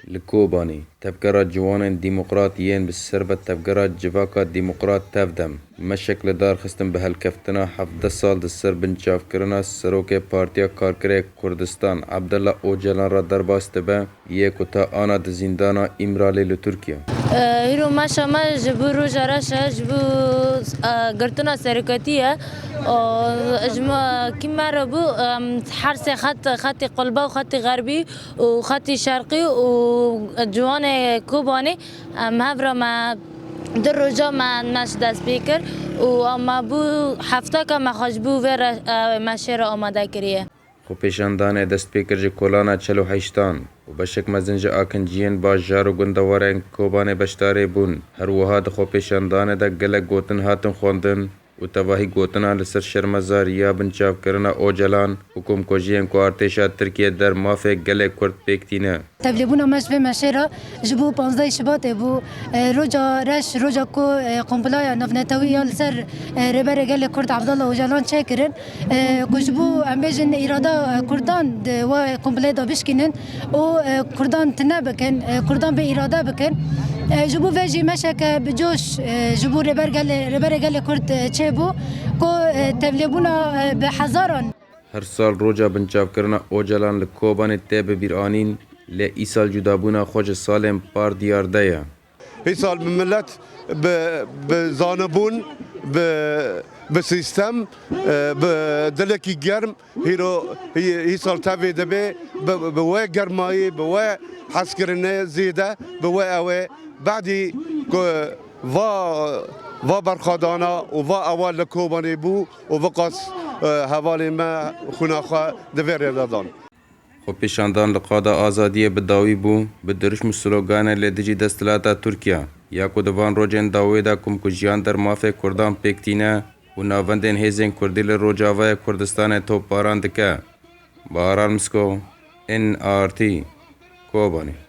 لكوباني تفكرات جوان ديمقراطيين بالسربة تفكرات جفاكات ديمقراط تفدم مشكل دار خستن بهالكفتنا حفظ السال دسر بنشاف كرنا سروكي بارتيا كاركري كردستان عبدالله اوجلان را درباست به يكو تا آنا دزيندانا امرالي لتركيا هیرو ماشا ما جبو رو جراشه جبو گرتنا سرکتیه اجما كيما ربو حرس خط قلبه وخط غربي وخط شرقي وجوان كوباني مهبرا ما دروجا ما نشد سبيكر وما بو هفته که مخاجبو ور مشهر آماده کریه خو پیشاندان دست پیکر جی کولانا 48 و بشک مزنج آکنجین با جارو گندوارن کوبانه بشتاره بون هر وها دخو پیشاندان دا گلک گوتن هاتن خوندن و تواهی گوتنا لسر شرمزار یا بنچاف کرنا اوجلان حکوم کوجین کو ارتشا ترکیه در مافه گلک کرد پیکتینه تبلیغونا مش به مشهره جبو 15 شباط بو روجا رش روجا کو قنبله نفنتوی سر ربر گل کرد عبدالله اوجلان چکرن کجبو امبیجن اراده کردان و قنبله دا بشکنن و کردان تنبکن کردان به اراده بکن جبو وجی مشک بجوش جبو ربر گل کرد چه بو کو تبلیغونا به هزاران هر سال روجا بنچاف کرنا اوجلان لکوبان تیب بیرانین لی ای سال جدابونا خوش سالم پار دیارده یا هی سال بملت بزانبون بسیستم بدلکی گرم هی سال تابی دبی بوای گرمایی بوای حس کرنه زیده بوای اوه بعدی و برخادانا و اول لکوبانی بو و وقاس حوالی ما خوناخوا دویر دادان خو پیشاندان لقادا آزادی بداوی بو بدرش مسلوگانه لدجی دستلاتا ترکیه یا کو دوان روجن داوی دا کم کجیان در مافه کردان پیکتینه و ناوندین هیزن کردیل روجاوه کردستان توپ باران دکه باران مسکو NRT کوبانی